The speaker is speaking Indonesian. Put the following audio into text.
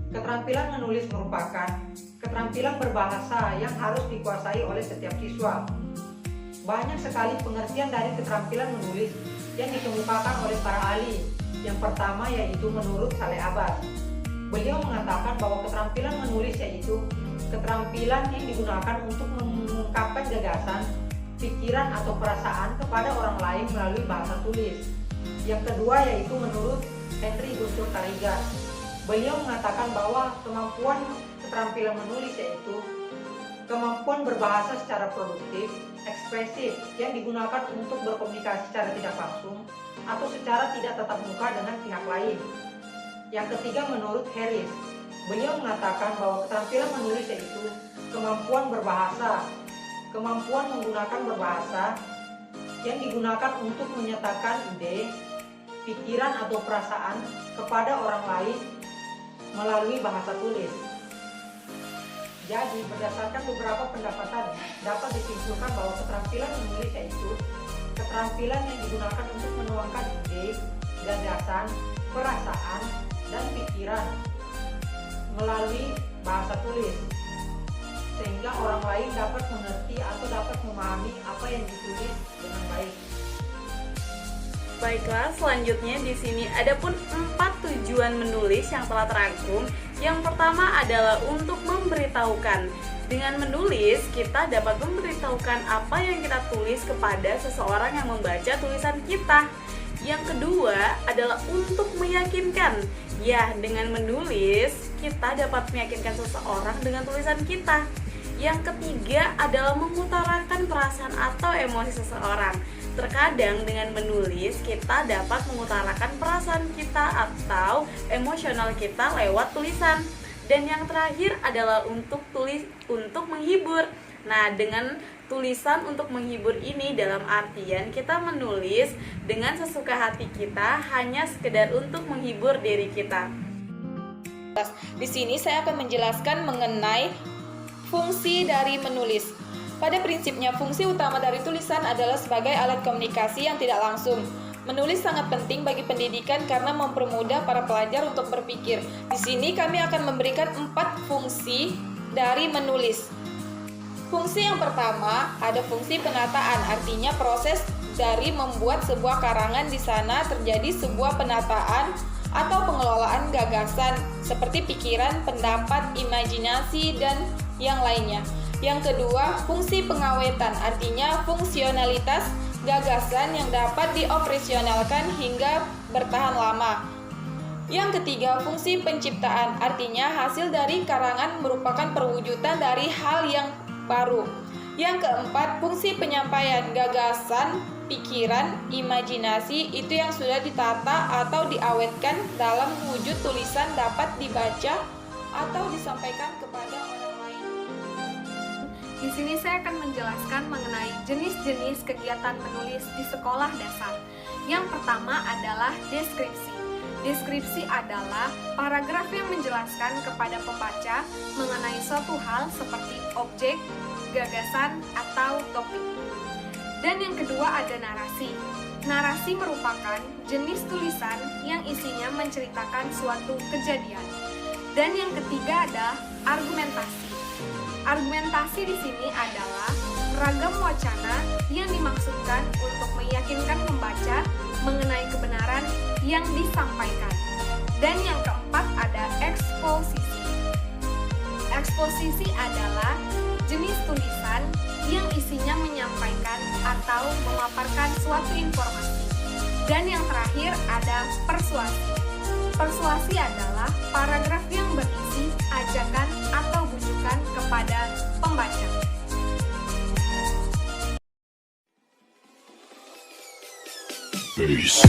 Keterampilan menulis merupakan keterampilan berbahasa yang harus dikuasai oleh setiap siswa. Banyak sekali pengertian dari keterampilan menulis yang dikemukakan oleh para ahli. Yang pertama yaitu menurut Saleh Abbas. Beliau mengatakan bahwa keterampilan menulis yaitu keterampilan yang digunakan untuk mengungkapkan gagasan, pikiran atau perasaan kepada orang lain melalui bahasa tulis. Yang kedua yaitu menurut Henry Guntur Tarigan. Beliau mengatakan bahwa kemampuan keterampilan menulis yaitu kemampuan berbahasa secara produktif, ekspresif yang digunakan untuk berkomunikasi secara tidak langsung atau secara tidak tatap muka dengan pihak lain. Yang ketiga menurut Harris. Beliau mengatakan bahwa keterampilan menulis yaitu kemampuan berbahasa, kemampuan menggunakan berbahasa yang digunakan untuk menyatakan ide, pikiran atau perasaan kepada orang lain melalui bahasa tulis. Jadi, berdasarkan beberapa pendapatan, dapat disimpulkan bahwa keterampilan menulis yaitu keterampilan yang digunakan untuk menuangkan ide, gagasan, perasaan, dan pikiran melalui bahasa tulis, sehingga orang lain dapat mengerti atau dapat memahami apa yang ditulis dengan baik. Baiklah, selanjutnya di sini ada pun 4 tujuan menulis yang telah terangkum. Yang pertama adalah untuk memberitahukan. Dengan menulis, kita dapat memberitahukan apa yang kita tulis kepada seseorang yang membaca tulisan kita. Yang kedua adalah untuk meyakinkan. Ya, dengan menulis, kita dapat meyakinkan seseorang dengan tulisan kita. Yang ketiga adalah mengutarakan perasaan atau emosi seseorang. Terkadang dengan menulis kita dapat mengutarakan perasaan kita atau emosional kita lewat tulisan. Dan yang terakhir adalah untuk menghibur. Nah, dengan tulisan untuk menghibur ini dalam artian kita menulis dengan sesuka hati kita, hanya sekedar untuk menghibur diri kita. Di sini saya akan menjelaskan mengenai fungsi dari menulis. Pada prinsipnya, fungsi utama dari tulisan adalah sebagai alat komunikasi yang tidak langsung. Menulis sangat penting bagi pendidikan karena mempermudah para pelajar untuk berpikir. Di sini kami akan memberikan 4 fungsi dari menulis. Fungsi yang pertama ada fungsi penataan, artinya proses dari membuat sebuah karangan. Di sana terjadi sebuah penataan atau pengelolaan gagasan seperti pikiran, pendapat, imajinasi, dan yang lainnya. Yang kedua, fungsi pengawetan, artinya fungsionalitas gagasan yang dapat dioperasionalkan hingga bertahan lama. Yang ketiga, fungsi penciptaan, artinya hasil dari karangan merupakan perwujudan dari hal yang baru. Yang keempat, fungsi penyampaian gagasan, pikiran, imajinasi itu yang sudah ditata atau diawetkan dalam wujud tulisan dapat dibaca atau disampaikan kepada orang lain. Di sini saya akan menjelaskan mengenai jenis-jenis kegiatan menulis di sekolah dasar. Yang pertama adalah deskripsi. Deskripsi adalah paragraf yang menjelaskan kepada pembaca mengenai suatu hal seperti objek, gagasan, atau topik. Dan yang kedua ada narasi. Narasi merupakan jenis tulisan yang isinya menceritakan suatu kejadian. Dan yang ketiga ada argumentasi. Argumentasi di sini adalah ragam wacana yang dimaksudkan untuk meyakinkan pembaca mengenai kebenaran yang disampaikan. Dan yang keempat ada eksposisi. Eksposisi adalah jenis tulisan yang isinya menyampaikan atau memaparkan suatu informasi. Dan yang terakhir ada persuasi. Persuasi adalah paragraf yang berisi ajakan atau bujukan kepada pembaca. Peace.